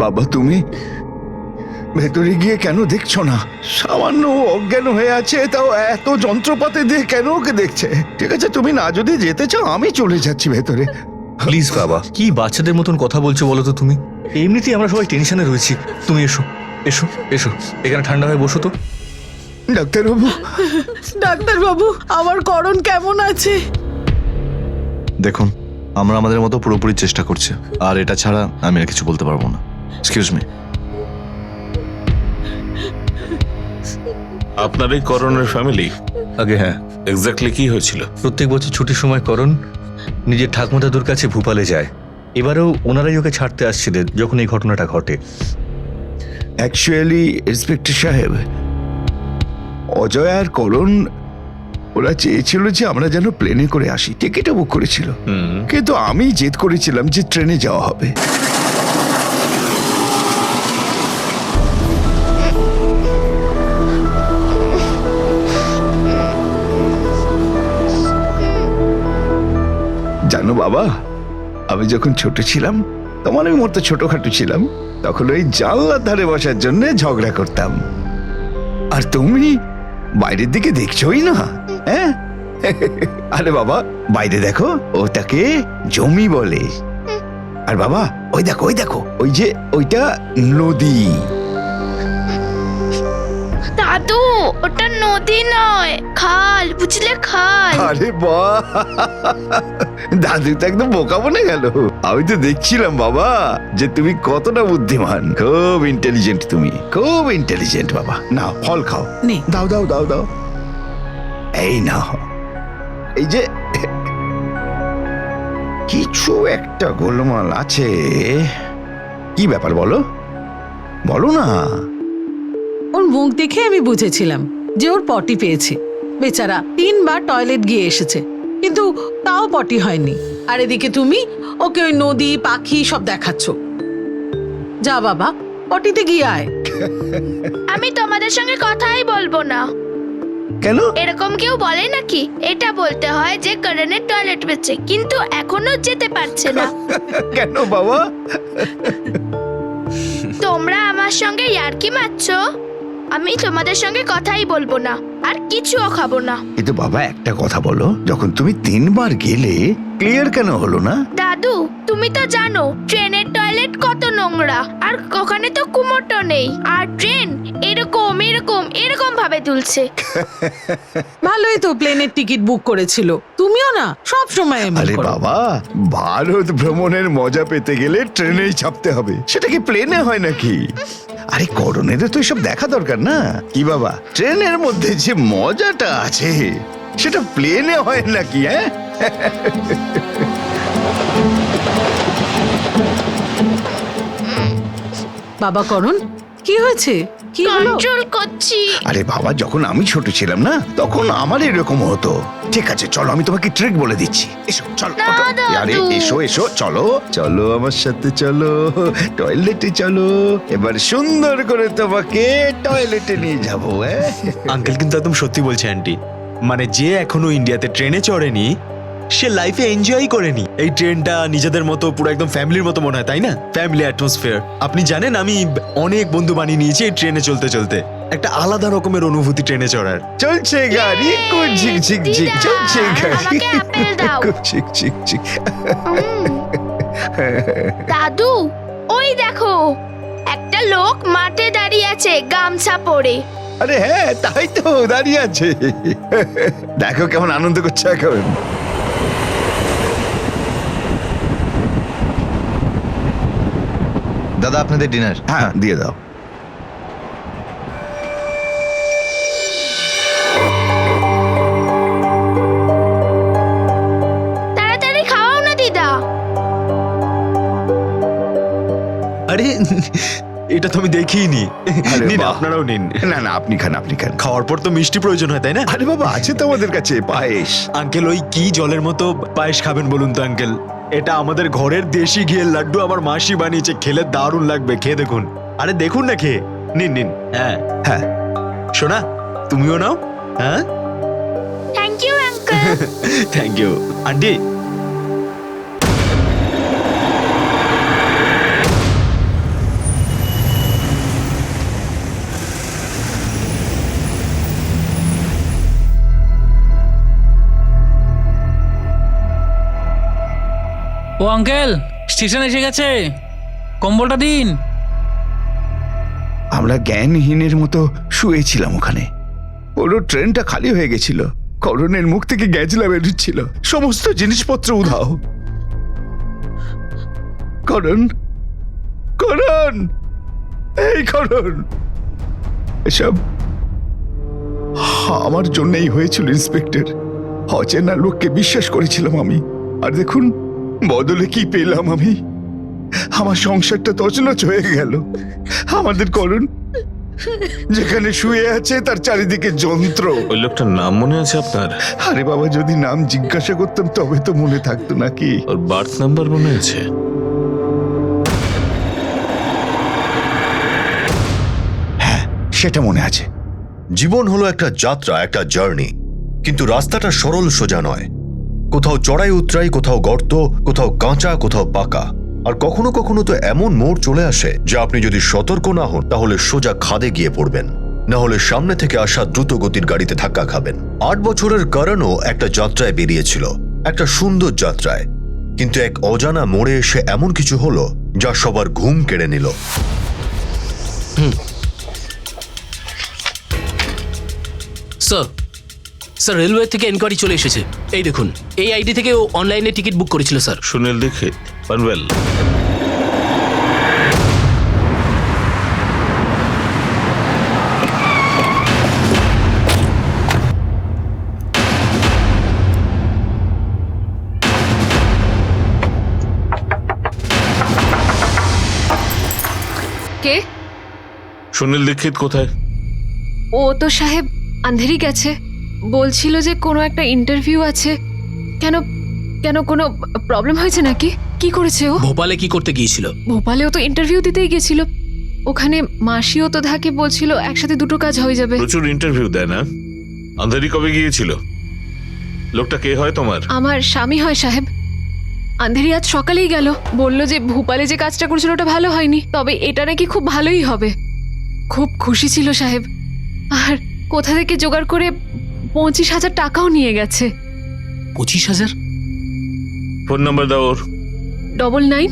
বাবা তুমি ভেতরে গিয়ে কেন দেখছো না? সামান্য অজ্ঞান হয়ে আছে, তাও এত যন্ত্রপাতি দিয়ে কেন ওকে দেখছে? ঠিক আছে, তুমি না যদি যেতে চাও আমি চলে যাচ্ছি ভেতরে। প্লিজ বাবা, কি বাচ্চাদের মতন কথা বলছো বলো তো তুমি? এমনিতেই আমরা সবাই টেনশনে রয়েছি। তুমি এসো এসো এসো, এখানে ঠান্ডা হয়ে বসো তো। ডাক্তারবাবু, ডাক্তারবাবু, আমার করণ কেমন আছে? দেখুন, আমরা আমাদের মতো পুরোপুরি চেষ্টা করছি, আর এটা ছাড়া আমি আর কিছু বলতে পারবো না। Excuse me. আপনার এই করণের ফ্যামিলি? আগে হ্যাঁ। এক্স্যাক্টলি কি হয়েছিল? প্রত্যেক বছর ছুটির সময় করণ নিজের ঠাকুমা দাদুর কাছে ভূপালে যায়। এবারেও ওনারাই ওকে ছাড়তে আসছিলেন যখন এই ঘটনাটা ঘটে। অ্যাকচুয়ালি ইন্সপেক্টর সাহেব, অজয় আর করণ ওরা চেয়েছিল যে আমরা যেন প্লেনে করে আসি, টিকিটও বুক করেছিল, কিন্তু আমি জেদ করেছিলাম যে ট্রেনে যাওয়া হবে। জানো বাবা, আমি যখন ছোট ছিলাম, তখন আমি মতো ছোটখাটো ছিলাম, তখন ওই জানলার ধারে বসার জন্য ঝগড়া করতাম। আর তুমি বাইরের দিকে দেখছোই না, হ্যাঁ? আরে বাবা, বাইরে দেখো, ওটাকে জমি বলে। আর বাবা, ওই দেখো ওই দেখো, ওই যে ওইটা নদী। দাদু, ওটা নদী নয়, খাল, বুঝলে, খাল। আরে বাহ, দাদু তো একদম বোকা বনে গেল। আমি তো দেখছিলাম বাবা যে তুমি কতটা বুদ্ধিমান, খুব ইন্টেলিজেন্ট, তুমি খুব ইন্টেলিজেন্ট বাবা। নাও ফল খাও, নে। দাও দাও দাও দাও, এই নাও। এই যে কিছু একটা গোলমাল আছে, কি ব্যাপার বলো, বলো না। ওর মুখ দেখে আমি বুঝেছিলাম যে ওর পটি পেয়েছে। বেচারা 3 বার টয়লেট গিয়ে এসেছে, কিন্তু তাও পটি হয়নি। আর এদিকে তুমি ওকে ওই নদী পাখি সব দেখাচ্ছ। যা বাবা, পটিতে গিয়ে আয়। আমি তোমাদের সঙ্গে কথাই বলবো না। কেন? এরকম কেউ বলে নাকি? এটা বলতে হয় যে করণের টয়লেট পেয়েছে, কিন্তু এখনো যেতে পারছে না। কেন বাবা? তোমরা আমার সঙ্গে ইয়ার্কি মারছো? আমি তোমাদের সঙ্গে কথাই বলবো না, আর কিছুও খাবো না। কিন্তু বাবা একটা কথা বলো, যখন তুমি 3 বার গেলে ক্লিয়ার কেন হলো না? দাদু, তুমি তো জানো ট্রেনের টয়লেট কত নোংরা, আর ওখানে তো কুমোরও নেই, আর ট্রেন এরকম এরকম এরকম ভাবে দুলছে। ভালোই তো প্লেনের টিকিট বুক করেছিল। তুমিও না সব সময় এমন আরে করো। বাবা, ভারত ভ্রমণের মজা পেতে গেলে ট্রেনেই চাপতে হবে, সেটা কি প্লেনে হয় নাকি? আরে করণের তো এসব দেখা দরকার না কি বাবা? ট্রেনের মধ্যে যে মজাটা আছে সেটা প্লেনে হয় নাকি? হ্যাঁ, বাবা করণ, কি হয়েছে? কি হলো? কন্ট্রোল করছি। আরে বাবা, যখন আমি ছোট ছিলাম না, তখন আমার এরকম হতো। ঠিক আছে চলো, আমি তোমাকে ট্রিক বলে দিচ্ছি। এসো চলো, না, ওঠো। দাদু। আরে এসো এসো, চলো চলো আমার সাথে, চলো টয়লেটে চলো। এবার সুন্দর করে তোমাকে টয়লেটে নিয়ে যাবো। আঙ্কেল কিন্তু একদম সত্যি বলছে আন্টি, মানে যে এখনো ইন্ডিয়াতে ট্রেনে চড়েনি সে লাইফে এনজয় করেনি। এই ট্রেনটা নিজেদের মতো পুরো একদম ফ্যামিলির মতো মনে হয়, তাই না? Family atmosphere. আপনি জানেন আমি অনেক বন্ধু বানিয়ে নিয়েছি এই ট্রেনে চলতে চলতে। একটা আলাদা রকমের অনুভূতি ট্রেনে চড়ার। চলছে গাড়ি ঝিক ঝিক ঝিক, দিদা, চলছে গাড়ি আমাকে আপেল দাও। ঝিক ঝিক ঝিক। দাদু, ওই দেখো একটা লোক মাঠে দাঁড়িয়ে আছে গামছা পরে। আরে হ্যাঁ, তাই তো দাঁড়িয়ে আছে। দেখো কেমন আনন্দ করছে এখন। দাদা, আপনাদের ডিনার। হ্যাঁ দিয়ে দাও। তাড়াতাড়ি খাওয়াও না দিদা। আরে এটা তো আমি দেখিনি। আরে নিন, বাহ। আপনারাও নিন। না না, আপনি খান আপনি খান। খাওয়ার পর তো মিষ্টি প্রয়োজন হয়, তাই না? আরে বাবা, আছে তো আমাদের কাছে পায়েস। আঙ্কেল, ওই কি জলের মতো পায়েস খাবেন বলুন তো আঙ্কেল? এটা আমাদের ঘরের দেশি ঘিয়ের লাড্ডু, আমার মাসি বানিয়েছে, খেলে দারুণ লাগবে, খেয়ে দেখুন। আরে দেখুন না, খেয়ে নিন নিন। হ্যাঁ হ্যাঁ, সোনা, তুমিও নাও। হ্যাঁ, thank you uncle. Thank you aunty. Uncle station এসে গেছে, কম্বলটা দিন। আমরা জ্ঞানহীনের মতো শুয়েছিলাম ওখানে। পুরো ট্রেনটা খালি হয়ে গেছিল, করণের মুখ থেকে গ্যাজলা বেরোচ্ছিল, সমস্ত জিনিসপত্র উধাও। করণ, করণ, এই করণ, এসব আমার জন্যই হয়েছিল ইন্সপেক্টর। অচেনা লোককে বিশ্বাস করেছিলাম আমি, আর দেখুন বদলে কি পেলাম আমি। আমার সংসারটা তছনছ হয়ে গেল। আমাদের করণ যেখানে শুয়ে আছে তার চারিদিকে যন্ত্র। ওই লোকটার নাম মনে আছে আপনার? আরে বাবা, যদি নাম জিজ্ঞাসা করতাম তবে তো মনে থাকতো নাকি। ওর বার্থ নাম্বার মনে আছে? হ্যাঁ, সেটা মনে আছে। জীবন হলো একটা যাত্রা, একটা জার্নি, কিন্তু রাস্তাটা সরল সোজা নয়। কোথাও চড়াই উতরাই, কোথাও গর্ত, কোথাও কাঁচা, কোথাও পাকা। আর কখনো কখনো তো এমন মোড় চলে আসে যা আপনি যদি সতর্ক না হন তাহলে সোজা খাদে গিয়ে পড়বেন, না হলে সামনে থেকে আসা দ্রুত গতির গাড়িতে ধাক্কা খাবেন। 8 বছরের করণও একটা যাত্রায় বেরিয়েছিল, একটা সুন্দর যাত্রায়, কিন্তু এক অজানা মোড়ে এসে এমন কিছু হলো যা সবার ঘুম কেড়ে নিল। স্যার, স্যার রেলওয়ে থেকে এনকোয়ারি চলে এসেছে। এই দেখুন, এই আইডি থেকে ও অনলাইনে টিকিট বুক করেছিল স্যার। সুনীল দীক্ষিত, পানভেল। কে? সুনীল দীক্ষিত কোথায়? ও তো সাহেব আন্ধেরি গেছে, বলছিল যে কোনো একটা ইন্টারভিউ আছে। কেন কেন কোনো প্রবলেম হয়েছে নাকি? কি করেছে ও? ভোপালে কি করতে গিয়েছিল? ভোপালেও তো ইন্টারভিউ দিতেই গেছিল। ওখানে মাসিও তো থাকে, বলছিল একসাথে দুটো কাজ হয়ে যাবে। প্রচুর ইন্টারভিউ দেয় না? আন্ধারি কবে গিয়েছিল? লোকটা কে হয় তোমার? আমার স্বামী হয় সাহেব। আন্ধেরি আজ সকালেই গেল, বলল যে ভোপালে যে কাজটা করেছিল ওটা ভালো হয়নি, তবে এটা নাকি খুব ভালোই হবে। খুব খুশি ছিল সাহেব, আর কোথা থেকে জোগাড় করে 25,000 টাকাও নিয়ে গেছে। 25,000? ফোন নাম্বার দাও ওর। 99।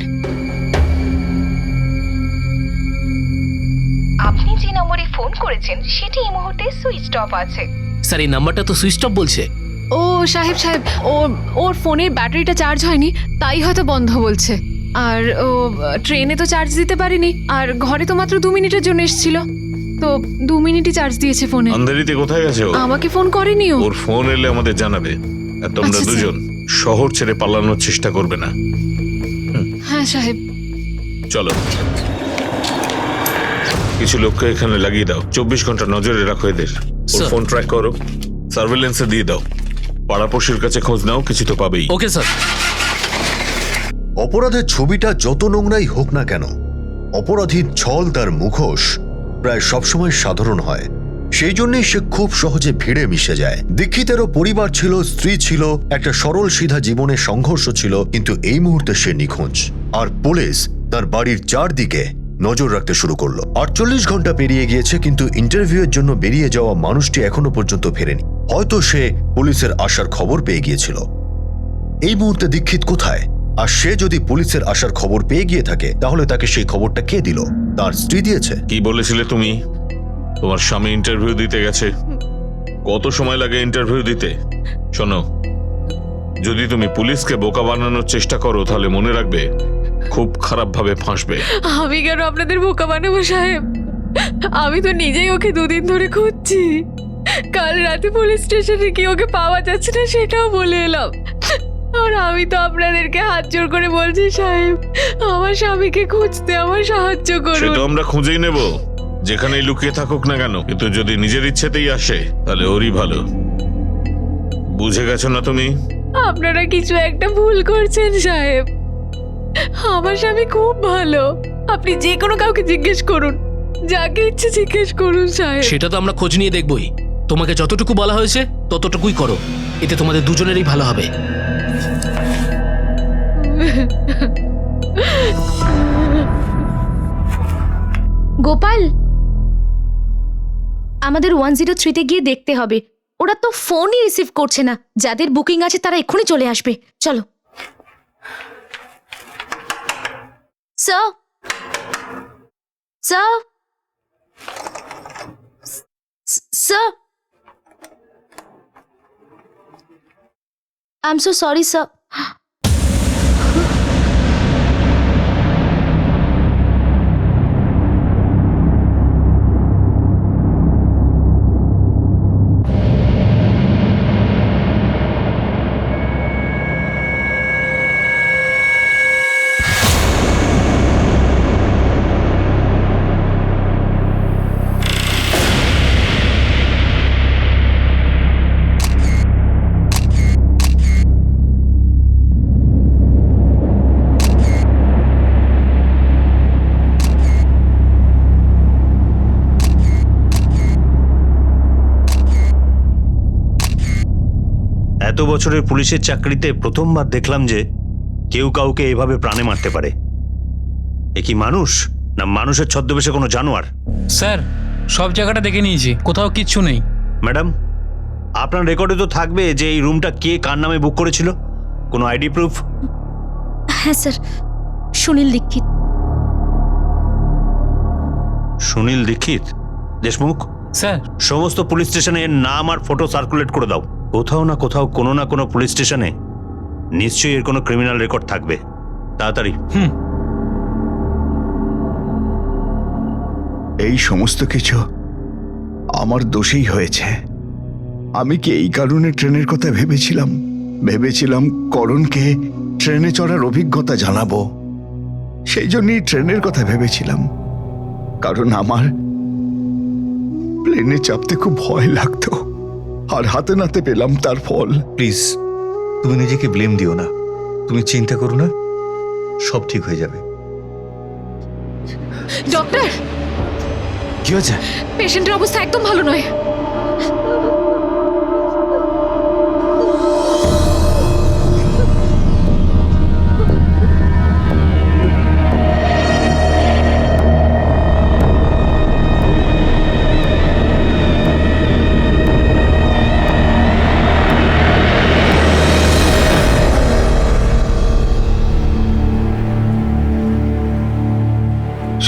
আপনি যে নম্বরে ফোন করেছেন সেটি এই মুহূর্তে সুইচ অফ আছে। স্যার এই নাম্বারটা তো সুইচ অফ বলছে। ও সাহেব সাহেব, ওর ফোনের ব্যাটারিটা চার্জ হয়নি, তাই হয়তো বন্ধ বলছে। আর ও ট্রেনে তো চার্জ দিতে পারেনি, আর ঘরে তো মাত্র 2 মিনিটের জন্য এসেছিল, তো 2 মিনিটই চার্জ দিয়েছে ফোনে। আন্ধারিতে কোথায় গেছে ও? আমাকে ফোন করেনি ও। ওর ফোন এলে আমাদের জানাবে। আর তোমরা আচ্ছা, দুজন শহর ছেড়ে পালানোর চেষ্টা করবে না। হ্যাঁ সাহেব। চলো, কিছু লোককে এখানে লাগিয়ে দাও, 24 ঘন্টা নজরে রাখো এদের। ওর স্যার। ফোন ট্র্যাক করো, সার্ভেলেন্সে দিয়ে দাও। পাড়াপড়শির কাছে খোঁজ নাও, কিছু তো পাবেই। Okay sir. অপরাধের ছবিটা যত নোংরাই হোক না কেন, অপরাধীর ছল, তার মুখোশ প্রায় সবসময় সাধারণ হয়। সেই জন্যই সে খুব সহজে ভিড়ে মিশে যায়। দীক্ষিতেরও পরিবার ছিল, স্ত্রী ছিল, একটা সরল সিধা জীবনে সংঘর্ষ ছিল, কিন্তু এই মুহূর্তে সে নিখোঁজ। আর পুলিশ তার বাড়ির চারদিকে নজর রাখতে শুরু করলো। 48 ঘন্টা পেরিয়ে গিয়েছে, কিন্তু ইন্টারভিউয়ের জন্য বেরিয়ে যাওয়া মানুষটি এখনো পর্যন্ত ফেরেনি। হয়তো সে পুলিশের আসার খবর পেয়ে গিয়েছিল। এই মুহূর্তে দীক্ষিত কোথায়? আর সে যদি পুলিশের আসার খবর পেয়ে গিয়ে থাকে তাহলে তাকে সেই খবরটা কে দিল? তার স্ত্রী দিয়েছে? কি বলেছিলে তুমি? তোমার স্বামী ইন্টারভিউ দিতে গেছে। কত সময় লাগে ইন্টারভিউ দিতে? শোনো, যদি তুমি পুলিশকে বোকা বানানোর চেষ্টা করো তাহলে মনে রাখবে খুব খারাপ ভাবে ফাঁসবে। আমি কেন আপনাদের বোকা বানাবো সাহেব? আমি তো নিজেই ওকে 2 দিন ধরে খুঁজছি। কাল রাতে পুলিশ স্টেশনে গিয়ে ওকে পাওয়া যাচ্ছে না সেটাও বলে এলাম। আর আমি তো আপনাদেরকে হাত জোর করে বলছি সাহেব, আমার স্বামীকে খুঁজতে আমার সাহায্য করুন। সেটা আমরা খুঁজেই নেব, যেখানেই লুকিয়ে থাকুক না কেন। কিন্তু যদি নিজের ইচ্ছেতেই আসে তাহলে ওরই ভালো। বুঝে গেছো না তুমি? আপনারা কিছু একটা ভুল করছেন সাহেব। আমার স্বামী খুব ভালো, আপনি যে কোনো কাউকে জিজ্ঞেস করুন, যাকে ইচ্ছে জিজ্ঞেস করুন সাহেব। সেটা তো আমরা খোঁজ নিয়ে দেখবই। তোমাকে যতটুকু বলা হয়েছে ততটুকুই করো, এতে তোমাদের দুজনেরই ভালো হবে। গোপাল, আমাদের 103-তে গিয়ে দেখতে হবে। ওরা তো ফোনই রিসিভ করছে না। যাদের বুকিং আছে তারা এক্ষুনি চলে আসবে। চলো। Sir sir sir I am so sorry sir. এত বছরের পুলিশের চাকরিতে প্রথমবার দেখলাম যে কেউ কাউকে এভাবে প্রাণে মারতে পারে। এ কি মানুষ, না মানুষের ছদ্মবেশে কোনো জানোয়ার? স্যার সব জায়গাটা দেখে নিয়েছি, কোথাও কিচ্ছু নেই। ম্যাডাম, আপনার রেকর্ডে তো থাকবে যে এই রুমটা কে কার নামে বুক করেছিল, কোনো আইডি প্রুফ? হ্যাঁ স্যার, সুনীল দীক্ষিত। সুনীল দীক্ষিত? দেশমুখ, স্যার সমস্ত পুলিশ স্টেশনে এর নাম আর ফটো সার্কুলেট করে দাও। কোথাও না কোথাও কোনো না কোনো পুলিশ স্টেশনে নিশ্চয়ই এর কোনো ক্রিমিনাল রেকর্ড থাকবে। তাড়াতাড়ি। এই সমস্ত কিছু আমার দোষেই হয়েছে। আমি কি এই কারণে ট্রেনের কথা ভেবেছিলাম করণকে ট্রেনে চড়ার অভিজ্ঞতা জানাবো, সেই জন্যই ট্রেনের কথা ভেবেছিলাম। কারণ আমার প্লেনে চাপতে খুব ভয় লাগতো, আর হাতে নাতে পেলাম তার ফল। প্লিজ তুমি নিজেকে ব্লেম দিও না, তুমি চিন্তা করো না, সব ঠিক হয়ে যাবে। ডক্টর, কি হয়েছে? পেশেন্টের অবস্থা একদম ভালো নয়।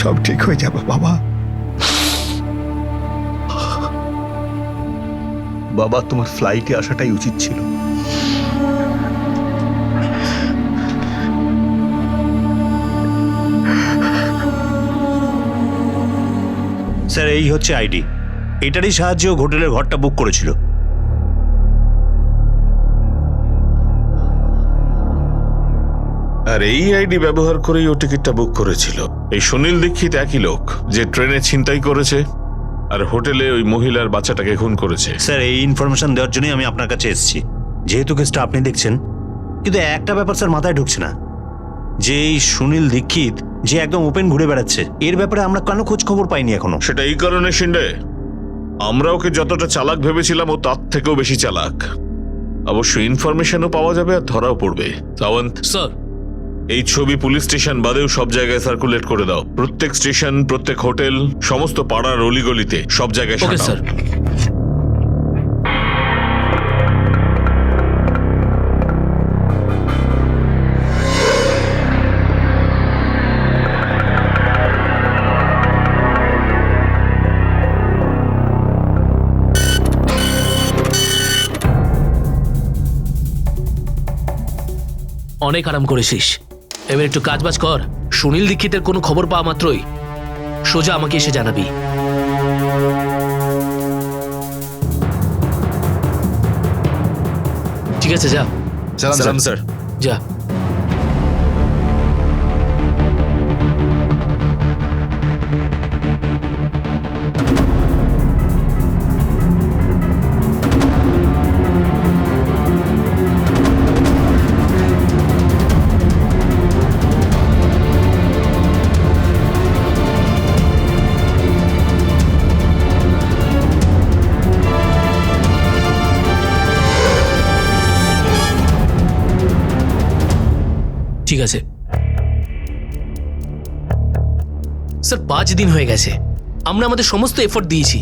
সব ঠিক হয়ে যাবে বাবা। বাবা, তোমার ফ্লাইটে আসাটাই উচিত ছিল। স্যার, এই হচ্ছে আইডি। এটারই সাহায্যে ও হোটেলের ঘরটা বুক করেছিল। আর এই আইডি ব্যবহার করেই ও টিকিটটা বুক করেছিল। এই সুনীল দীক্ষিত একই লোক যে ট্রেনে ছিনতাই করেছে আর হোটেলে ওই মহিলার বাচ্চাটাকে খুন করেছে। স্যার, এই ইনফরমেশন দেওয়ার জন্যই আমি আপনার কাছে এসেছি। যেহেতু কেসটা আপনি দেখছেন, কিন্তু একটা ব্যাপার স্যার মাথায় ঢুকছে না, যে এই সুনীল দীক্ষিত যে একদম ওপেন ঘুরে বেড়াচ্ছে, এর ব্যাপারে আমরা কেন খোঁজ খবর পাইনি এখনো? সেটা এই কারণে শিন্ডে, আমরা ওকে যতটা চালাক ভেবেছিলাম ও তার থেকেও বেশি চালাক। অবশ্য ইনফরমেশনও পাওয়া যাবে আর ধরাও পড়বে। সাওয়ন্ত স্যার, এই ছবি পুলিশ স্টেশন বাদেও সব জায়গায় সার্কুলেট করে দাও। প্রত্যেক স্টেশন, প্রত্যেক হোটেল, সমস্ত পাড়ার অলিগলিতে, সব জায়গায় ওকে ছাড়াও। স্যার। অনেক আরাম করেছিস, এবার একটু কাজ বাজ কর। সুনীল দীক্ষিতের কোনো খবর পাওয়া মাত্রই সোজা আমাকে এসে জানাবি। ঠিক আছে, যা। সালাম স্যার। যা। ঠিক আছে স্যার, 5 দিন হয়ে গেছে, আমরা আমাদের সমস্ত এফোর্ট দিয়েছি,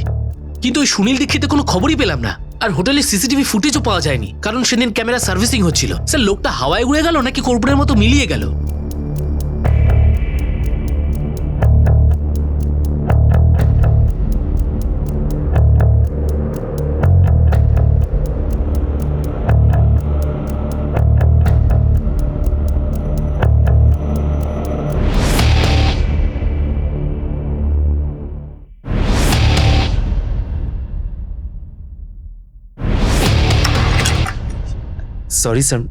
কিন্তু ওই সুনীল দীক্ষিতের কোনো খবরই পেলাম না। আর হোটেলের সিসিটিভি ফুটেজও পাওয়া যায়নি, কারণ সেদিন ক্যামেরা সার্ভিসিং হচ্ছিল। স্যার, লোকটা হাওয়ায় উড়ে গেল নাকি কর্পূরের মতো মিলিয়ে গেল? Sorry sir.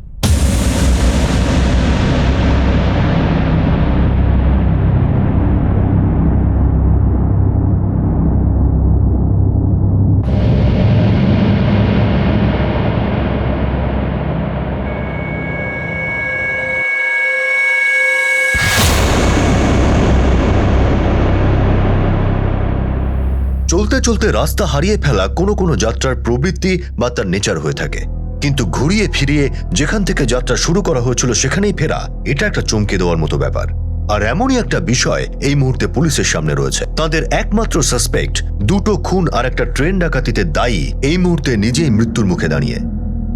চলতে চলতে রাস্তা হারিয়ে ফেলা কোনো কোনো যাত্রার প্রবৃত্তি বা তার নেচার হয়ে থাকে, কিন্তু ঘুরিয়ে ফিরিয়ে যেখান থেকে যাত্রা শুরু করা হয়েছিল সেখানেই ফেরা, এটা একটা চমকে দেওয়ার মতো ব্যাপার। আর এমনই একটা বিষয় এই মুহূর্তে পুলিশের সামনে রয়েছে। তাদের একমাত্র সাসপেক্ট দুটো খুন আর একটা ট্রেন ডাকাতিতে দায়ী এই মুহূর্তে নিজেই মৃত্যুর মুখে দাঁড়িয়ে।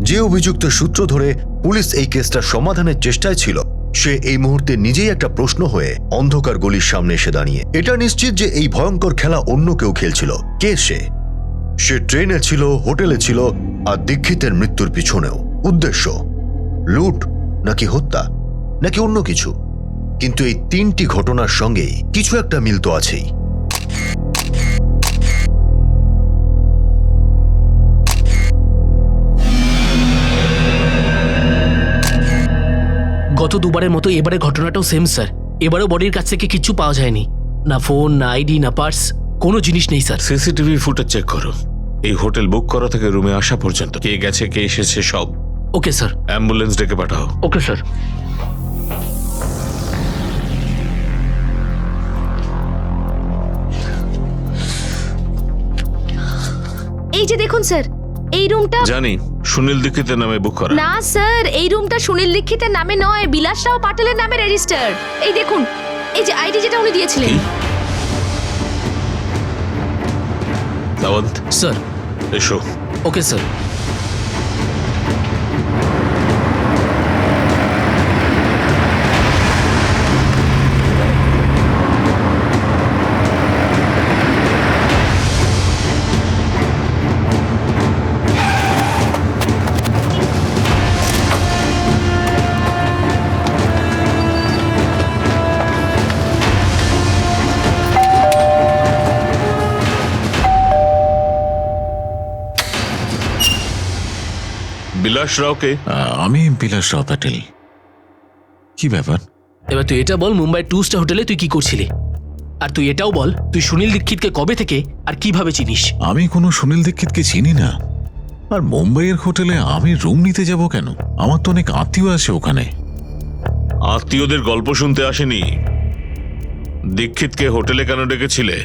যে অভিযুক্ত সূত্র ধরে পুলিশ এই কেসটা সমাধানের চেষ্টায় ছিল, সে এই মুহূর্তে নিজেই একটা প্রশ্ন হয়ে অন্ধকার গলির সামনে এসে দাঁড়িয়ে। এটা নিশ্চিত যে এই ভয়ঙ্কর খেলা অন্য কেউ খেলছিল। কে সে? সে ট্রেনে ছিল, হোটেলে ছিল, আর দীক্ষিতের মৃত্যুর পিছনেও। উদ্দেশ্য লুট নাকি হত্যা নাকি অন্য কিছু? কিন্তু এই তিনটি ঘটনার সঙ্গেই কিছু একটা মিল তো আছেই। গত দুবারের মতো এবারে ঘটনাটাও সেম স্যার। এবারেও বডির কাছ থেকে কিচ্ছু পাওয়া যায়নি, না ফোন, না আইডি, না পার্স, কোনো জিনিস নেই স্যার। সিসিটিভি ফুটেজ চেক করো, এই হোটেল বুক করা থেকে রুমে আসা পর্যন্ত কে গেছে কে এসেছে সব। Okay sir. অ্যাম্বুলেন্স ডেকে পাঠাও। Okay sir. এই যে দেখুন স্যার, এই রুমটা। জানি সুনীল দীক্ষিতের নামে বুক করা। না স্যার, এই রুমটা সুনীল দীক্ষিতের নামে নয়, বিলাসরাও পাটেলের নামে রেজিস্টার। এই দেখুন, এই যে আইডি যেটা উনি দিয়েছিলেন। সাওয়ান্ত স্যার। এসো। Okay sir. বিলাস রাওকে? আমি বিলাস রাও প্যাটেল। কি ব্যাপার? এবার তুই এটা বল, মুম্বাই 2 স্টার হোটেলে তুই কি করছিলি? আর তুই এটাও বল, তুই সুনীল দীক্ষিতকে কবে থেকে আর কিভাবে চিনিস? আমি কোনো সুনীল দীক্ষিতকে চিনি না। আর মুম্বাইয়ের হোটেলে আমি রুম নিতে যাব কেন? আমার তো অনেক আত্মীয় আছে ওখানে। আত্মীয়দের গল্প শুনতে আসেনি। দীক্ষিতকে হোটেলে কেন ডেকেছিলে?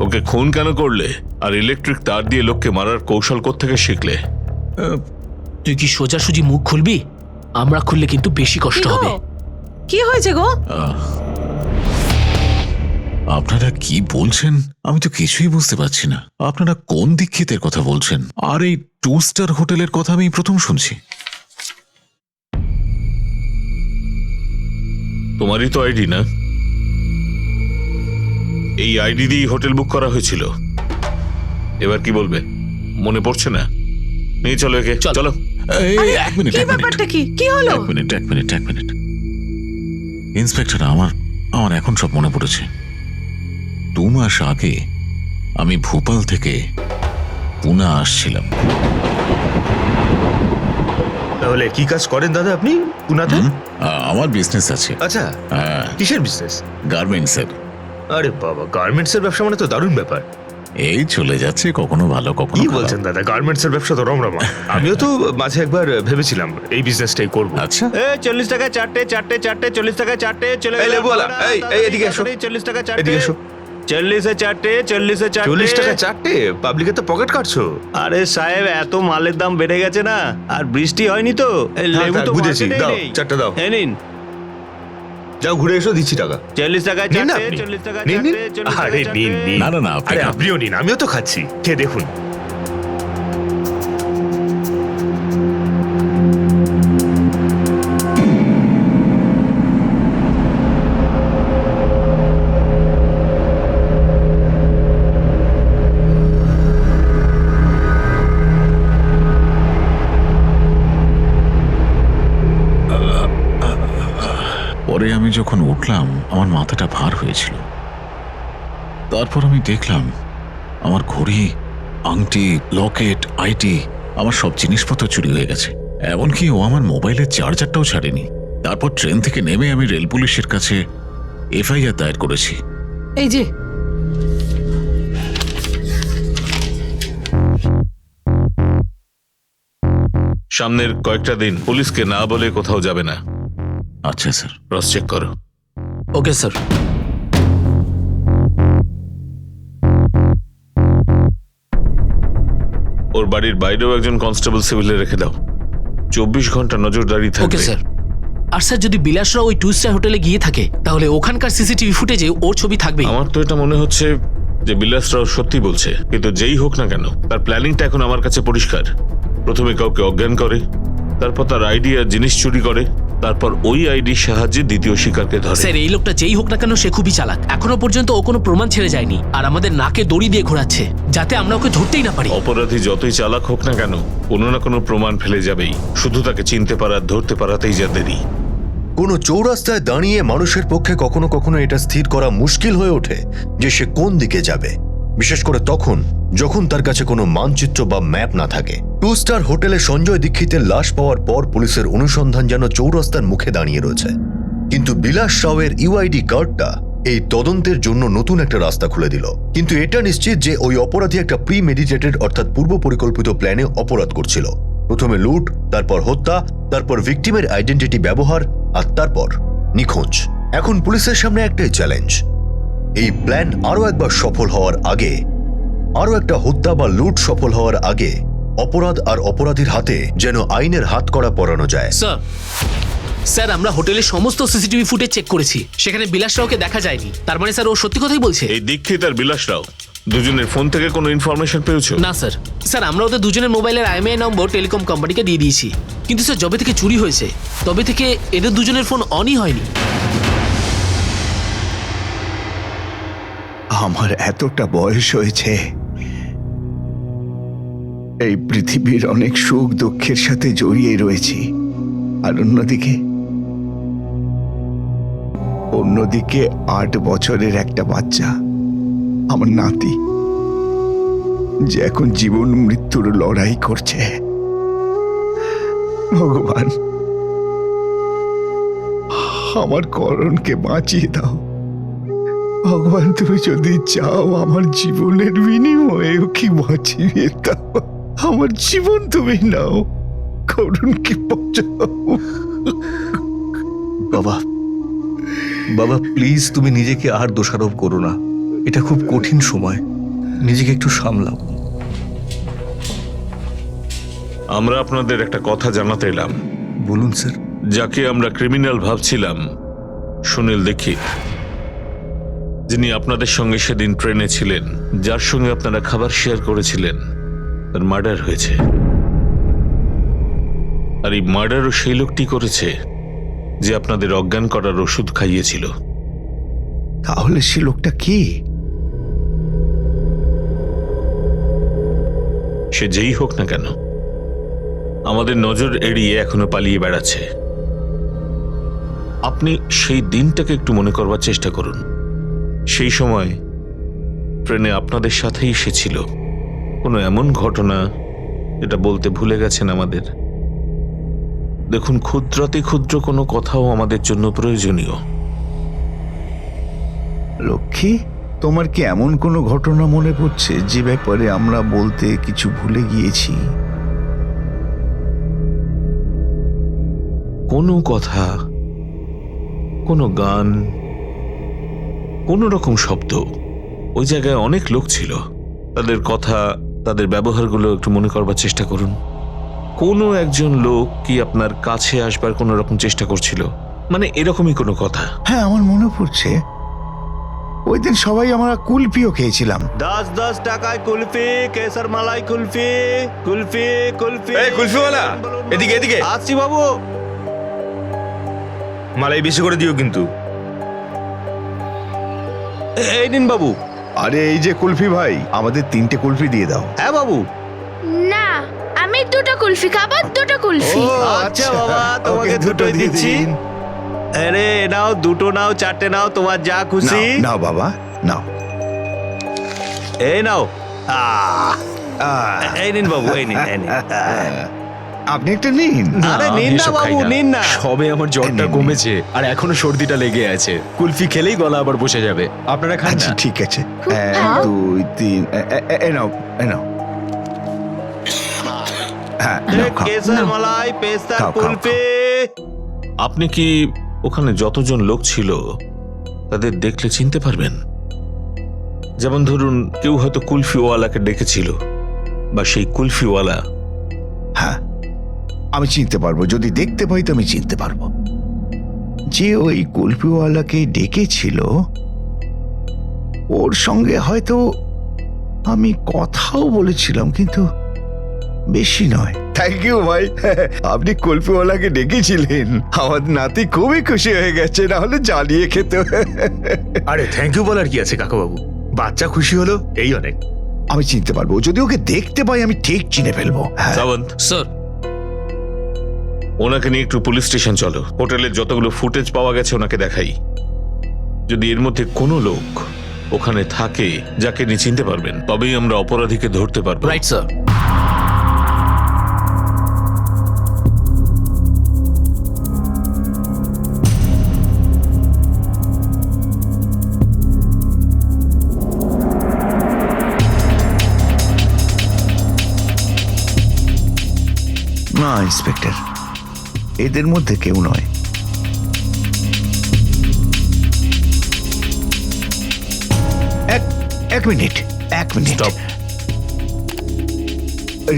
ওকে খুন কেন করলে? আর ইলেকট্রিক তার দিয়ে লোককে মারার কৌশল কোত্থেকে শিখলে? তুই কি সোজাসুজি মুখ খুলবি? আমরা খুললে কিন্তু বেশি কষ্ট হবে। কি হয়েছে গো? আপনারা কি বলছেন আমি তো কিছুই বুঝতে পারছি না। আপনারা কোন দীক্ষিতের কথা বলছেন? আর এই 2 স্টার হোটেলের কথা আমি প্রথম শুনছি। তোমারই তো আইডি না? এই আইডি দিয়ে হোটেল বুক করা হয়েছিল। এবার কি বলবে? মনে পড়ছে না? নিয়ে চলো একে, চলো। এক মিনিট, কি ব্যাপারটা কি? কি হলো? এক মিনিট ইন্সপেক্টর, আমার এখন সব মনে পড়েছে। 2 মাস আগে আমি ভোপাল থেকে পুনা আসছিলাম। তাহলে কি কাজ করেন দাদা আপনি পুনাতে? আমার বিজনেস আছে। আচ্ছা, কিসের বিজনেস? গার্মেন্টসের। আরে বাবা, গার্মেন্টসের ব্যবসা মানে তো দারুণ ব্যাপার। এই চলে যাচ্ছে, কখনো ভালো কখনো কি খারাপ। বলছেন দাদা? গার্মেন্টসের ব্যবসা তো রমরমা। আমিও তো মাঝে একবার ভেবেছিলাম এই বিজনেসটাই করব। আচ্ছা, 40 টাকা চারটে, 40 টাকা চারটে, চলে এই লেবুওয়ালা, এই এদিকে এসো। 40 টাকা চারটে, এদিকে এসো। 40 চারটে, 40 চারটে। 40 টাকা চারটে? পাবলিকে তো পকেট কাটছো। আরে সাহেব, এত মালের দাম বেড়ে গেছে না, আর বৃষ্টি হয়নি তো, এই লেবু তো বুঝেছি, market-এই দাও নেই। চারটে দাও। এই নিন। যাও ঘুরে এসো, দিচ্ছি টাকা। 40 টাকা নিন না চারটে, আপনি। 40 টাকা নিন, নিন। চারটে, 40 টাকা আরে চারটে। নিন, নিন। না, না, আরে আপনিও নিন, আমিও তো খাচ্ছি। খেয়ে দেখুন। পরে আমি যখন উঠলাম আমার মাথাটা ভার হয়েছিল। তারপর আমি দেখলাম আমার ঘড়ি, আংটি, লকেট, আইটি, আমার সব জিনিসপত্র চুরি হয়ে গেছে। এমনকি ও আমার মোবাইলের চার্জারটাও ছাড়েনি। তারপর ট্রেন থেকে নেমে আমি রেল পুলিশের কাছে এফআইআর দায়ের করেছি। এই যে সামনের কয়েকটা দিন পুলিশকে না বলে কোথাও যাবে না। আচ্ছা স্যার। ক্রস চেক করো। Okay sir. ওর বাড়ির বাইরেও একজন কনস্টেবল সিভিলে রেখে দাও, 24 ঘন্টা নজরদারি ওকে থাকবে। স্যার। আর স্যার যদি বিলাসরাও ওই 2 স্টার হোটেলে গিয়ে থাকে তাহলে ওখানকার সিসিটিভি ফুটেজে ওর ছবি থাকবেই। আমার তো এটা মনে হচ্ছে যে বিলাস রাও সত্যি বলছে, কিন্তু যেই হোক না কেন তার প্ল্যানিংটা এখন আমার কাছে পরিষ্কার। প্রথমে কাউকে অজ্ঞান করে, তারপর তার আইডি আর জিনিস চুরি করে, তারপর ওই আইডির সাহায্যে দ্বিতীয় শিকারকে ধরে। স্যার এই লোকটা যেই হোক না কেন সে খুবই চালাক। এখনো পর্যন্ত ও কোনো প্রমাণ ছেড়ে যায়নি আর আমাদের নাকে দড়ি দিয়ে ঘোরাচ্ছে যাতে আমরা ওকে ধরতেই না পারি। অপরাধী যতই চালাক হোক না কেন কোনো না কোনো প্রমাণ ফেলে যাবেই, শুধু তাকে চিনতে পারা ধরতে পারাতেই যা দেরি। কোনো চৌরাস্তায় দাঁড়িয়ে মানুষের পক্ষে কখনো কখনো এটা স্থির করা মুশকিল হয়ে ওঠে যে সে কোন দিকে যাবে, বিশেষ করে তখন যখন তার কাছে কোনো মানচিত্র বা ম্যাপ না থাকে। 2 স্টার হোটেলে সঞ্জয় দীক্ষিতের লাশ পাওয়ার পর পুলিশের অনুসন্ধান যেন চৌরাস্তার মুখে দাঁড়িয়ে রয়েছে, কিন্তু বিলাস রাওয়ের ইউআইডি কার্ডটা এই তদন্তের জন্য নতুন একটা রাস্তা খুলে দিল। কিন্তু এটা নিশ্চিত যে ওই অপরাধী একটা প্রি মেডিটেটেড অর্থাৎ পূর্ব পরিকল্পিত প্ল্যানে অপরাধ করছিল। প্রথমে লুট, তারপর হত্যা, তারপর ভিকটিমের আইডেন্টিটি ব্যবহার, আর তারপর নিখোঁজ। এখন পুলিশের সামনে একটাই চ্যালেঞ্জ, এই প্ল্যান আরো একবার সফল হওয়ার আগে, আরো একটা হত্যা বা লুট সফল হওয়ার আগে অপরাধ আর অপরাধীর হাতে যেন আইনের হাত করা পরানো যায়। স্যার স্যার আমরা হোটেলের সমস্ত সিসিটিভি ফুটেজ চেক করেছি, সেখানে বিলাস রাওকে দেখা যায়নি। তার মানে স্যার ও সত্যি কথাই বলছে? এই দীক্ষিত আর বিলাস রাও দুজনের ফোন থেকে কোনো ইনফরমেশন পেয়েছো? না স্যার। স্যার আমরা ওদের দুজনের মোবাইলের IMEI নম্বর টেলিকম কোম্পানিকে দিয়ে দিয়েছি, কিন্তু স্যার যবে থেকে চুরি হয়েছে তবে থেকে এদের দুজনের ফোন অনই হয়নি। আমার এতটা বয়স হয়েছে, এই পৃথিবীর অনেক সুখ দুঃখের সাথে জড়িয়ে রয়েছি, আর অন্যদিকে 8 বছরের একটা বাচ্চা, আমার নাতি, যে এখন জীবন মৃত্যুর লড়াই করছে। ভগবান, আমার করণকে বাঁচিয়ে দাও। ভগবান, তুমি যদি চাও আমার জীবনের বিনিময়ে ওকে বাঁচিয়ে দাও। আমার জীবন তুমি নাও, করণকে বাঁচাও। বাবা, বাবা প্লিজ তুমি নিজেকে আর দোষারোপ করো না। এটা খুব কঠিন সময়, নিজেকে একটু সামলাও। আমরা আপনাদের একটা কথা জানাতে এলাম। বলুন স্যার। যাকে আমরা ক্রিমিনাল ভাবছিলাম, সুনীল দীক্ষিত, যিনি আপনাদের সঙ্গে সেদিন ট্রেনে ছিলেন, যার সঙ্গে আপনারা খাবার শেয়ার করেছিলেন, তার মার্ডার হয়েছে। আর এই মার্ডারও সেই লোকটি করেছে যে আপনাদের অজ্ঞান করার ওষুধ খাইয়েছিল। তাহলে সে লোকটা কি? সে যেই হোক না কেন আমাদের নজর এড়িয়ে এখনো পালিয়ে বেড়াচ্ছে। আপনি সেই দিনটাকে একটু মনে করবার চেষ্টা করুন। সেই সময় ট্রেনে আপনাদের সাথেই সে ছিল। কোনো এমন ঘটনা যেটা বলতে ভুলে গেছেন আমাদের? দেখুন, ক্ষুদ্রাতি ক্ষুদ্র কোনো কথাও আমাদের জন্য প্রয়োজনীয়। লক্ষ্মী, তোমার কি এমন কোনো ঘটনা মনে পড়ছে যে ব্যাপারে আমরা বলতে কিছু ভুলে গিয়েছি? কোনো কথা, কোনো গান, কোনো রকম শব্দ? ওই জায়গায় অনেক লোক ছিল, তাদের কথা, তাদের ব্যবহারগুলো একটু মনে করবার চেষ্টা করুন। কোনো একজন লোক কি আপনার কাছে আসবার কোনো রকম চেষ্টা করছিল? মানে এরকমই কোনো কথা? হ্যাঁ, আমার মনে পড়ছে, ওই দিন সবাই আমরা কুলপিও খেয়েছিলাম। 10 টাকায় কুলফি, কেসর মালাই কুলফি, কুলফি কুলফি। এই কুলফিওয়ালা, এদিকে এদিকে। আসছি বাবু। মালাই বেশি করে দিও কিন্তু। এই নিন বাবু। আরে এই যে কুলফি ভাই, আমাদের 3টে কুলফি দিয়ে দাও। হ্যাঁ বাবু। না, আমি 2টা কুলফি খাবো, 2টা কুলফি। আচ্ছা বাবা, তোমাকে দুটোই দিচ্ছি। আরে নাও, 2টো নাও, 4টে নাও, তোমার যা খুশি। নাও বাবা, নাও। এই নাও। এই নিন বাবু, এই নিন, এই নিন। আপনি একটা নিন। আরে নিন না বাবু, নিন না। সবে আমার জ্বরটা কমেছে আর এখনো সর্দিটা লেগে আছে। কুলফি খেলেই গলা আবার বসে যাবে। আপনারা খান আচ্ছা না? ঠিক আছে, 1 2 3 এ নাও, এ নাও। হ্যাঁ, নাও, খাও। কেসার মালাই পেস্তার খাও, খাও, কুলফি। আপনি কি ওখানে যতজন লোক ছিল তাদের দেখলে চিনতে পারবেন? যেমন ধরুন কেউ হয়তো কুলফিওয়ালাকে ডেকেছিল, বা সেই কুলফিওয়ালা। হ্যাঁ, আমি চিনতে পারবো, যদি দেখতে পাই তো আমি চিনতে পারবো। যে ওই কুলফিওয়ালাকে ডেকেছিল ওর সঙ্গে হয়তো আমি কথাও বলেছিলাম, কিন্তু বেশি নয়। থ্যাংক ইউ ভাই, আপনি কুলফিওয়ালাকে ডেকেছিলেন। আমার নাতি খুবই খুশি হয়ে গেছে, না হলে জ্বালিয়ে খেত। আরে থ্যাংক ইউ বলার কি আছে কাকাবাবু, বাচ্চা খুশি হলো এই অনেক। আমি চিনতে পারবো, যদি ওকে দেখতে পাই আমি ঠিক চিনে ফেলবো। হ্যাঁ। সাবন্ত, স্যার ওনাকে নিয়ে একটু পুলিশ স্টেশন চলো। হোটেলের যতগুলো ফুটেজ পাওয়া গেছে ওনাকে দেখাই। যদি এর মধ্যে কোনো লোক ওখানে থাকে যাকে নিয়ে চিনতে পারবেন, তবেই আমরা অপরাধীকে ধরতে পারবো। Right sir. না ইন্সপেক্টর, এদের মধ্যে কেউ নয়। এক মিনিট, Stop.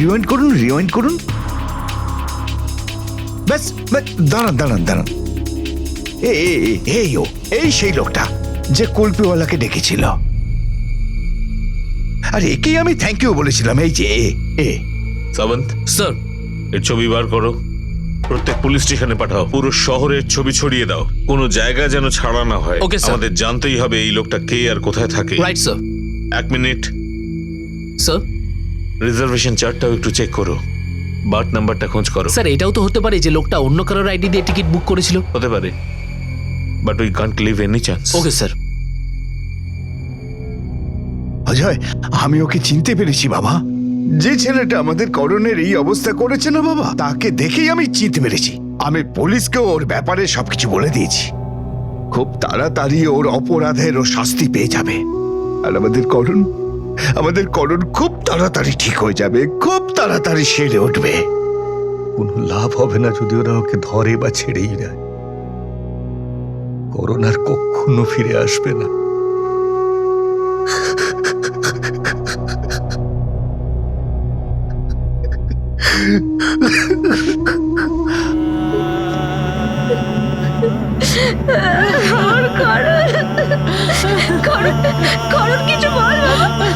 রিওয়াইন্ড করুন। ব্যাস, দাঁড়ান। এই সেই লোকটা যে কুলপিওয়ালাকে ডেকেছিল। আর একেই আমি থ্যাংক ইউ বলেছিলাম। এই যে সাবন্ত, স্যার এর ছবি বার করো, প্রত্যেক পুলিশ স্টেশনে পাঠাও, পুরো শহরের ছবি ছড়িয়ে দাও, কোনো জায়গা যেন ছাড়া না হয়। Okay, sir. আমাদের জানতেই হবে এই লোকটা কে আর কোথায় থাকে। Right sir. 1 মিনিট, স্যার রিজার্ভেশন চার্টটাও একটু চেক করো, বার্থ নাম্বারটা খোঁজ করো। স্যার এটাও তো হতে পারে যে লোকটা অন্য কারোর আইডি দিয়ে টিকিট বুক করেছিল। হতে পারে, but we can't leave any chance. Okay sir. Ajay, আমি ওকে চিনতে পেরেছি বাবা। যে ছেলেটা আমাদের করণের এই অবস্থা করেছে না বাবা, তাকে দেখেই আমি চিনতে পেরেছি। আমি পুলিশকে ওর ব্যাপারে সবকিছু বলে দিয়েছি। খুব তাড়াতাড়ি ওর অপরাধের ও শাস্তি পেয়ে যাবে। আর আমাদের করণ খুব তাড়াতাড়ি ঠিক হয়ে যাবে, খুব তাড়াতাড়ি সেরে উঠবে। কোনো লাভ হবে না যদি ওরা ওকে ধরে বা ছেড়েই দেয়। করোনার কখনো ফিরে আসবে না। করণ কিছু বল বাবা।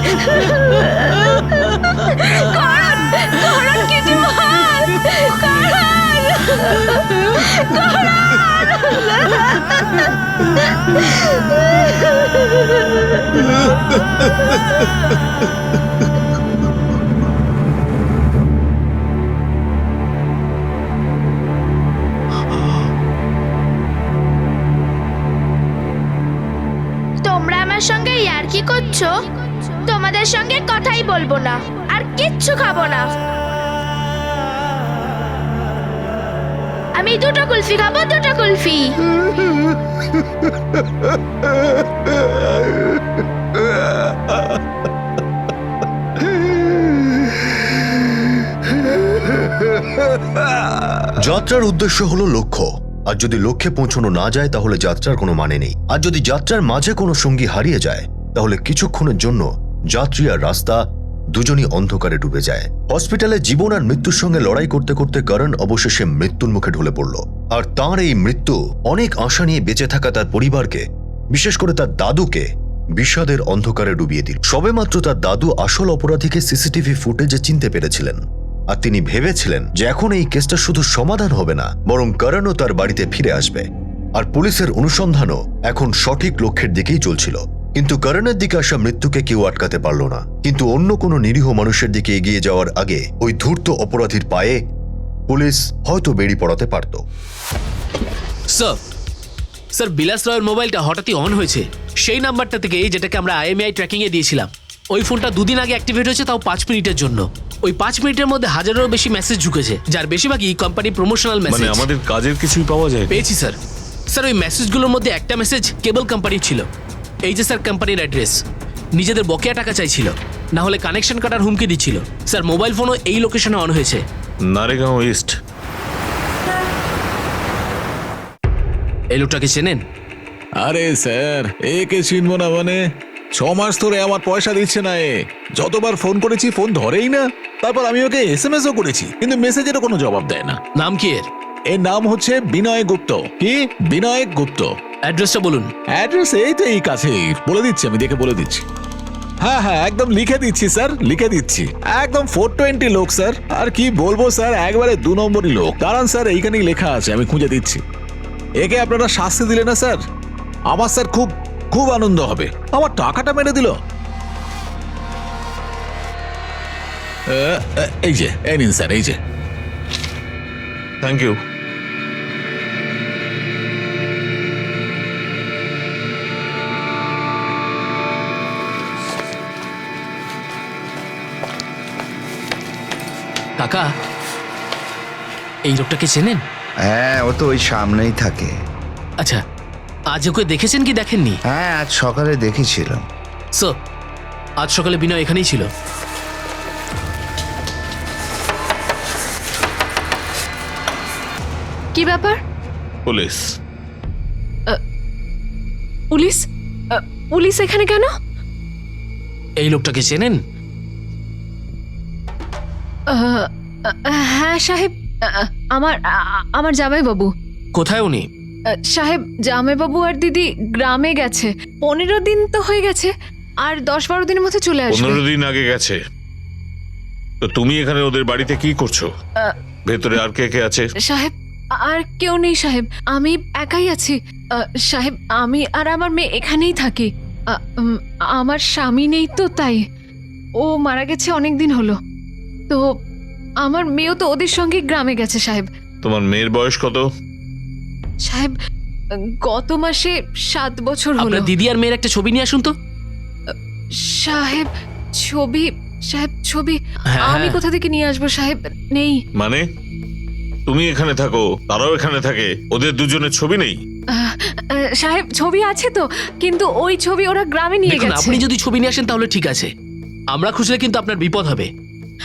করণ কিছু বল। তোমরা আমার সঙ্গে ইয়ার্কি করছো? তোমাদের সঙ্গে কথাই বলবো না, আর কিচ্ছু খাবো না। আমি 2টো কুলফি খাবো, 2টো কুলফি। যাত্রার উদ্দেশ্য হলো লক্ষ্য, আর যদি লক্ষ্যে পৌঁছানো না যায় তাহলে যাত্রার কোনো মানে নেই। আর যদি যাত্রার মাঝে কোনো সঙ্গী হারিয়ে যায় তাহলে কিছুক্ষণের জন্য যাত্রী আর রাস্তা দুজনই অন্ধকারে ডুবে যায়। হসপিটালে জীবন আর মৃত্যুর সঙ্গে লড়াই করতে করতে করণ অবশেষে মৃত্যুর মুখে ঢলে পড়ল। আর তার এই মৃত্যু অনেক আশা নিয়ে বেঁচে থাকা তার পরিবারকে, বিশেষ করে তার দাদুকে, বিষাদের অন্ধকারে ডুবিয়ে দিল। সবেমাত্র তার দাদু আসল অপরাধীকে সিসিটিভি ফুটেজে চিনতে পেরেছিলেন, আর তিনি ভেবেছিলেন যে এখন এই কেসটা শুধু সমাধান হবে না, বরং করণও তার বাড়িতে ফিরে আসবে। আর পুলিশের অনুসন্ধানও এখন সঠিক লক্ষ্যের দিকেই চলছিল। কিন্তু করণের দিকে আসা মৃত্যুকে কেউ আটকাতে পারল না। কিন্তু অন্য কোনো নিরীহ মানুষের দিকে এগিয়ে যাওয়ার আগে ওই ধূর্ত অপরাধীর পায়ে পুলিশ হয়তো বেড়ি পড়াতে পারত। স্যার বিলাস রয়ের মোবাইলটা হঠাৎই অন হয়েছে সেই নাম্বারটা থেকে, যেটাকে আমরা IMEI ট্র্যাকিং এ দিয়েছিলাম। ওই ফোনটা 2 দিন আগে অ্যাক্টিভেট হয়েছে, তাও 5 মিনিটের জন্য। ওই 5 মিনিটের মধ্যে হাজারেরও বেশি মেসেজ ঢুকেছে, যার বেশিরভাগই কোম্পানি প্রমোশনাল মানে মেসেজ। আমাদের কাজের কিছুই পাওয়া যায় পেয়েছি স্যার। স্যার ওই মেসেজগুলোর মধ্যে একটা মেসেজ কেবল কোম্পানির ছিল। এই যে স্যার কোম্পানির অ্যাড্রেস, নিজেদের বকেয়া টাকা চাইছিল, না হলে কানেকশন কাটার হুমকি দিচ্ছিল। স্যার মোবাইল ফোনও এই লোকেশনে অন হয়েছে। নারেগাঁও ইস্ট। এই লোকটাকে চেনেন? আরে স্যার, একে চিনবো না মানে? 6 মাস ধরে আমার পয়সা দিচ্ছে না এ। যতবার ফোন করেছি ফোন ধরেই না। তারপর আমি ওকে এসএমএসও করেছি, কিন্তু মেসেজেরও কোনো জবাব দেয় না। নাম কি এর? এর নাম হচ্ছে বিনয় গুপ্ত। কি? বিনয় গুপ্ত। অ্যাড্রেসটা বলুন। অ্যাড্রেস এই তো এই কাছে, বলে দিচ্ছি, আমি দেখে বলে দিচ্ছি। হ্যাঁ হ্যাঁ, একদম লিখে দিচ্ছি স্যার, লিখে দিচ্ছি। একদম 420 লোক স্যার। আর কি বলবো স্যার, একবারে 2 নম্বরই লোক। দাঁড়ান স্যার, এইখানেই লেখা আছে, আমি খুঁজে দিচ্ছি। একে আপনারা শাস্তি দিলে না স্যার, আমার স্যার খুব খুব আনন্দ হবে। আমার টাকাটা মেরে দিল। এই যে, এই নিন স্যার, এই যে। Thank you. কাকা, এই লোকটাকে চেনেন? হ্যাঁ, ও তো ওই সামনেই থাকে। আচ্ছা, আজ ওকে দেখেছেন কি দেখেননি? হ্যাঁ, আজ সকালে দেখেছিলাম। স্যার, আজ সকালে বিনয় এখানেই ছিল। কি ব্যাপার? পুলিশ। পুলিশ? পুলিশ এখানে কেন? এই লোকটাকে চেনেন? হ্যাঁ সাহেব, আমার জামাইবাবু। কোথায় উনি? সাহেব, জামাইবাবু আর দিদি গ্রামে গেছে। 15 দিন তো হয়ে গেছে, আর 10-12 দিনের মধ্যে চলে আসবে। 15 দিন আগে গেছে। তো তুমি এখানে ওদের বাড়িতে কি করছো? ভেতরে আর কে কে আছে? সাহেব, আর কেউ নেই সাহেব, আমি একাই আছি। সাহেব, আমি আর আমার মেয়ে এখানেই থাকি। আমার স্বামী নেই তো, তাই। ও মারা গেছে অনেক দিন হলো। তো আমার মেয়েও তো ওদের সঙ্গে গ্রামে গেছে সাহেব। তোমার মেয়ের বয়স কত? সাহেব, গত মাসে 7 বছর হলো। আপনার দিদি আর মেয়ের একটা ছবি নিয়ে আসুন তো। সাহেব, ছবি? সাহেব, ছবি হ্যাঁ, আমি হ্যাঁ। কোথা থেকে নিয়ে আসবো সাহেব? নেই। মানে তুমি এখানে থাকো, তারাও এখানে থাকে, ওদের দুজনের ছবি নেই? সাহেব, ছবি আছে তো, কিন্তু ওই ছবি ওরা গ্রামে নিয়ে দেখুন, গেছে। আপনি যদি ছবি নিয়ে আসেন তাহলে ঠিক আছে, আমরা খুঁজলে কিন্তু আপনার বিপদ হবে।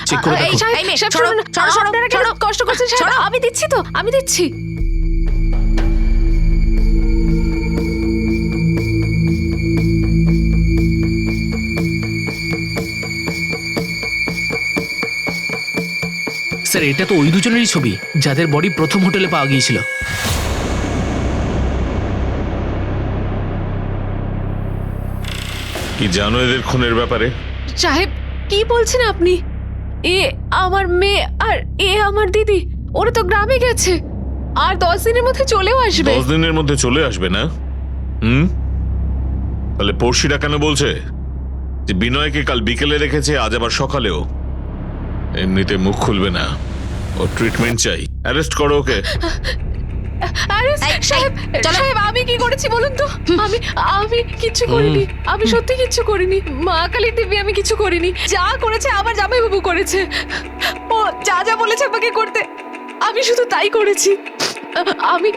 চেক করে এই দেখুন। সাহেব, সাহেব, শুনুন, আপনারা কেন কষ্ট করছেন সাহেব? আমি দিচ্ছি তো, আমি দিচ্ছি। স্যার, এটা তো ওই দুজনেরই ছবি যাদের বডি প্রথম হোটেলে পাওয়া গিয়েছিল। কি জানো এদের খুনের ব্যাপারে? সাহেব, কি বলছেন আপনি? এ আমার মেয়ে আর এ আমার দিদি, ওরা তো গ্রামে গেছে, আর 10 দিনের মধ্যে চলেও আসবে। 10 দিনের মধ্যে চলে আসবে না? তাহলে পড়শিরা কেন বলছে যে বিনয়কে কাল বিকেলে রেখেছে, আজ আবার সকালেও? এমনিতে মুখ খুলবে না, ও ট্রিটমেন্ট চাই। অ্যারেস্ট করো ওকে। আরে সাহেব, সাহেব, আমি কি করেছি বলুন তো? আমি কিচ্ছু করিনি, আমি সত্যি কিচ্ছু করিনি। মা কালী দেবী, আমি কিছু করিনি। যা করেছে আমার জামাইবাবু করেছে। ও যা যা বলেছে আমাকে করতে, আমি শুধু তাই করেছি। আমি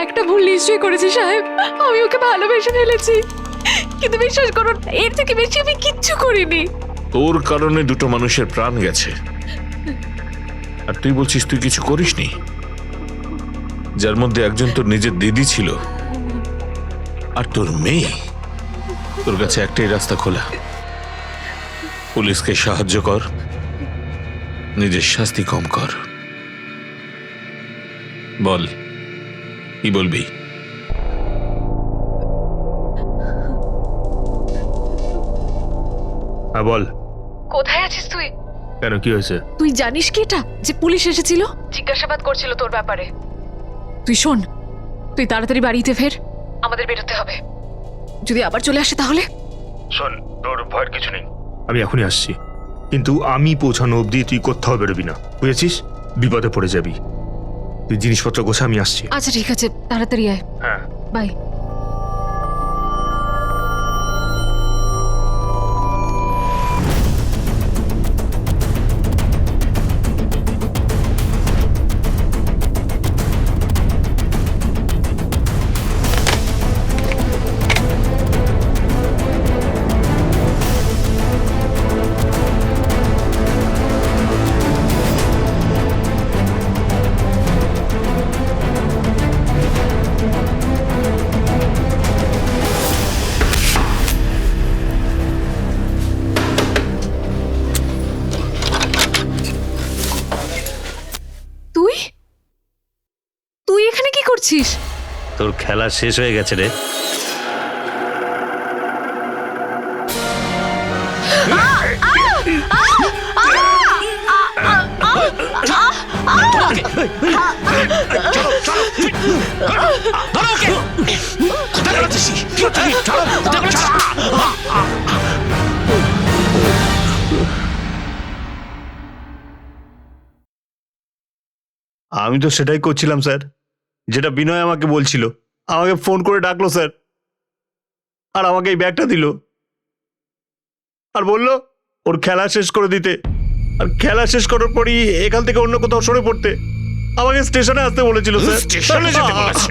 একটা ভুল নিশ্চয়ই করেছি সাহেব, আমি ওকে ভালোবেসে ফেলেছি। কিন্তু বিশ্বাস করুন, এর থেকে বেশি আমি কিচ্ছু করিনি। তোর কারণে দুটো মানুষের প্রাণ গেছে, আর তুই বলছিস তুই কিছু করিসনি? যার মধ্যে একজন তোর নিজের দিদি ছিল, আর তোর মেয়ে। তোর কাছে একটাই রাস্তা খোলা, পুলিশকে সাহায্য কর, নিজের শাস্তি কম কর। বল, কি বলবি? হ্যাঁ বল। কোথায় আছিস তুই? কেন, কি হয়েছে? তুই জানিস কি এটা, যে পুলিশ এসেছিল, জিজ্ঞাসাবাদ করছিল তোর ব্যাপারে? তুই শোন, তুই তাড়াতাড়ি বাড়িতে ফের, আমাদের বেরোতে হবে। যদি আবার চলে আসে তাহলে? শোন, তোর ভয়ের কিছু নেই, আমি এখনই আসছি। কিন্তু আমি পৌঁছানো অবধি তুই কোথাও বেরোবি না, বুঝেছিস? বিপদে পড়ে যাবি। তুই জিনিসপত্র গোছা, আমি আসছি। আচ্ছা ঠিক আছে, তাড়াতাড়ি আয়। হ্যাঁ, বাই। করছিস? তোর খেলা শেষ হয়ে গেছে রে। আমি তো সেটাই করছিলাম স্যার, যেটা বিনয় আমাকে বলছিল। আমাকে ফোন করে ডাকলো স্যার, আর আমাকে এই ব্যাগটা দিল, আর বলল ওর খেলা শেষ করে দিতে, আর খেলা শেষ করার পরই এখান থেকে অন্য কোথাও সরে পড়তে। আমাকে স্টেশনে আসতে বলেছিল স্যার। স্টেশনে যেতে বলেছে?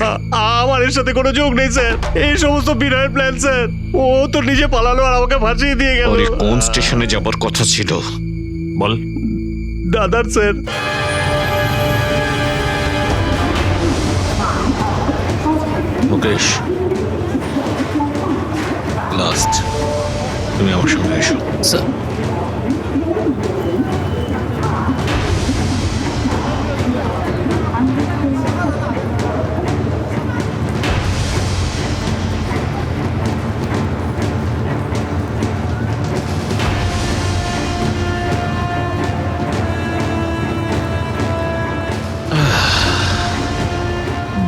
আমার এর সাথে কোনো যোগ নেই স্যার, এই সমস্ত বিনয়ের প্ল্যান স্যার। ও তো নিজে পালালো আর আমাকে ভাসিয়ে দিয়ে গেল। ওরে কোন স্টেশনে যাবার কথা ছিল বল? দাদার স্যার। মুকেশ, লাস্ট তুমি আমার সঙ্গে এসো। স্যার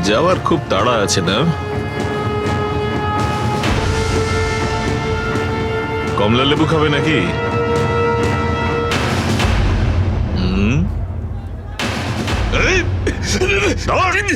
যাওয়ার খুব তাড়া আছে না? কমলা লেবু খাবে নাকি? এই, ধর! এই,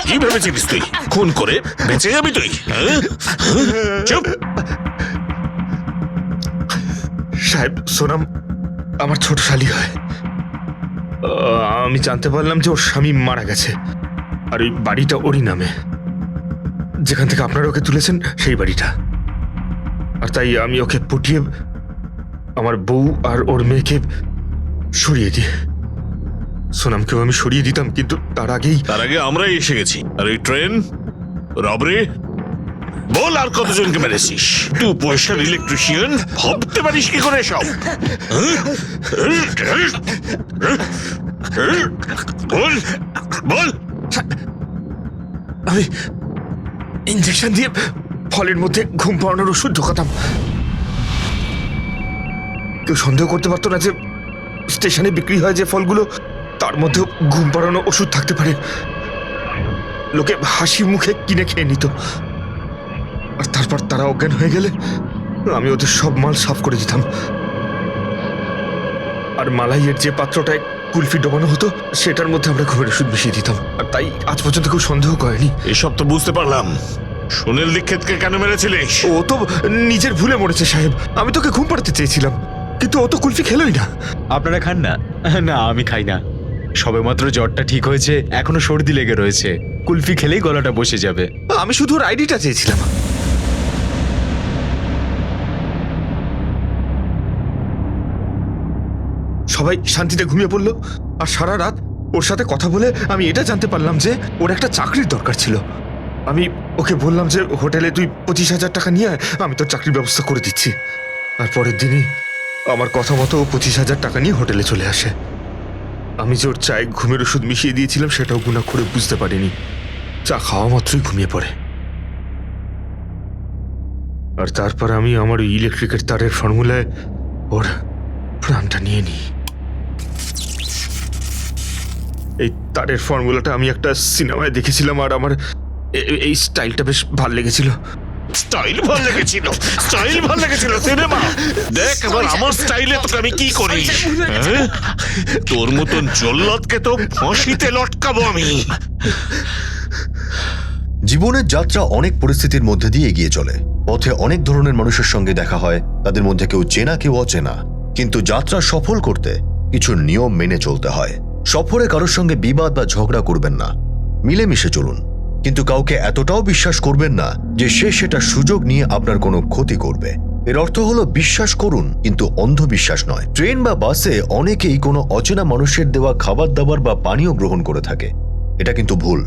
কি ভেবেছিলিস তুই খুন করে বেঁচে যাবি তুই? চুপ! সাহেব, সোনাম আমার ছোট শালি হয়। আমি জানতে পারলাম যে ওর স্বামী মারা গেছে, আর ওই বাড়িটা ওরই নামে, যেখান থেকে আপনারা ওকে তুলেছেন সেই বাড়িটা। আর তাই আমি ওকে পটিয়ে আমার বউ আর ওর মেয়েকে সরিয়ে দিই। সোনামকেও আমি সরিয়ে দিতাম, কিন্তু তার আগে আমরাই এসে গেছি। আর এই ট্রেন রবরি বল, আর কতজনকে মেরেছিস? তুই পয়সার ইলেকট্রিশিয়ান, ভাবতে পারিস কি করে সব? বল বল। আমি ইঞ্জেকশন দিয়ে ফলের মধ্যে ঘুম পাড়ানোর ওষুধ ঢোকাতাম। কেউ সন্দেহ করতে পারতো না যে স্টেশনে বিক্রি হয় যে ফলগুলো, তার মধ্যেও ঘুম পাড়ানো ওষুধ থাকতে পারে। লোকে হাসি মুখে কিনে খেয়ে নিত, আর তারপর তারা অজ্ঞান হয়ে গেলে আমি ওদের সব মাল সাফ করে দিতাম। আর মালাইয়ের যে পাত্রটায় কুলফি ডোবানো হতো সেটার মধ্যে আমরা ঘুমের ওষুধ মিশিয়ে দিতাম। আর তাই আজ পর্যন্ত কেউ সন্দেহ করেনি। এসব তো বুঝতে পারলাম। সুনীল দীক্ষিতকে কেন মেরেছিলিস? ও তো নিজের ভুলে মরেছে সাহেব। আমি তোকে ঘুম পাড়াতে চেয়েছিলাম, কিন্তু ও তো কুলফি খেলোই না। আপনারা খান না? না, আমি খাই না। সবেমাত্র জ্বরটা ঠিক হয়েছে, এখনো সর্দি লেগে রয়েছে। কুলফি খেলেই গলাটা বসে যাবে। আমি শুধু ওর আইডিটা চেয়েছিলাম। সবাই শান্তিতে ঘুমিয়ে পড়লো, আর সারা রাত ওর সাথে কথা বলে আমি এটা জানতে পারলাম যে ওর একটা চাকরির দরকার ছিল। আমি ওকে বললাম যে হোটেলে তুই 25,000 টাকা নিয়ে আয়, আমি তোর চাকরির ব্যবস্থা করে দিচ্ছি। আর পরের দিনই আমার কথা মতো ও 25,000 টাকা নিয়ে হোটেলে চলে আসে। আমি যে ওর চায়ে ঘুমের ওষুধ মিশিয়ে দিয়েছিলাম সেটাও গুণা করে বুঝতে পারিনি। চা খাওয়া মাত্রই ঘুমিয়ে পড়ে। আর তারপর আমি আমার ওই ইলেকট্রিকের তারের ফর্মুলায় ওর প্রাণটা নিয়ে নিই। এই তারের ফর্মুলাটা আমি একটা সিনেমায় দেখেছিলাম, আর আমার এই স্টাইলটা বেশ ভাল লেগেছিল। স্টাইল ভাল লেগেছিল? স্টাইল ভাল লেগেছিল? সিনেমা দেখ এবার আমার স্টাইলে তোকে আমি কি করি। তোর মতন জল্লাদকে তো ফাঁসিতে লটকাবো আমি। জীবনের যাত্রা অনেক পরিস্থিতির মধ্যে দিয়ে এগিয়ে চলে। পথে অনেক ধরনের মানুষের সঙ্গে দেখা হয়, তাদের মধ্যে কেউ চেনা কেউ অচেনা। কিন্তু যাত্রা সফল করতে কিছু নিয়ম মেনে চলতে হয়। সফরে কারোর সঙ্গে বিবাদ বা ঝগড়া করবেন না, মিলেমিশে চলুন। কিন্তু কাউকে এতটাও বিশ্বাস করবেন না যে সে সেটা সুযোগ নিয়ে আপনার কোনো ক্ষতি করবে। এর অর্থ হলো বিশ্বাস করুন, কিন্তু অন্ধবিশ্বাস নয়। ট্রেন বা বাসে অনেকেই কোনো অচেনা মানুষের দেওয়া খাবার দাবার বা পানীয় গ্রহণ করে থাকে। এটা কিন্তু ভুল।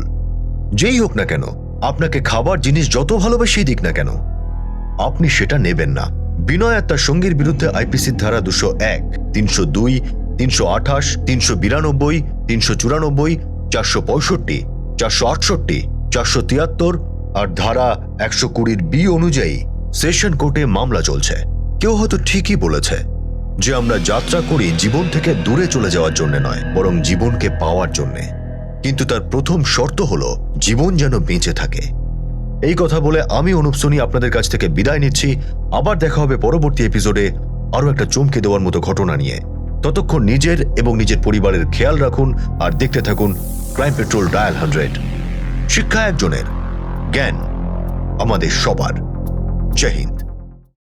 যেই হোক না কেন, আপনাকে খাবার জিনিস যত ভালোবেসেই দিক না কেন, আপনি সেটা নেবেন না। বিনয় আর তার সঙ্গীর বিরুদ্ধে আইপিসির ধারা 201, 302, 328, 392, 394, 465, 468, 473 আর ধারা 120 বি অনুযায়ী সেশন কোর্টে মামলা চলছে। কেউ হয়তো ঠিকই বলেছে যে আমরা যাত্রা করি জীবন থেকে দূরে চলে যাওয়ার জন্য নয়, বরং জীবনকে পাওয়ার জন্য। কিন্তু তার প্রথম শর্ত হলো জীবন যেন বেঁচে থাকে। এই কথা বলে আমি অনুপ সোনি আপনাদের কাছ থেকে বিদায় নিচ্ছি। আবার দেখা হবে পরবর্তী এপিসোডে আরো একটা চমকে দেওয়ার মতো ঘটনা নিয়ে। ততক্ষণ নিজের এবং নিজের পরিবারের খেয়াল রাখুন আর দেখতে থাকুন ক্রাইম পেট্রোল ডায়াল 100। শিক্ষা একজনের, জ্ঞান আমাদের সবার। জয় হিন্দ।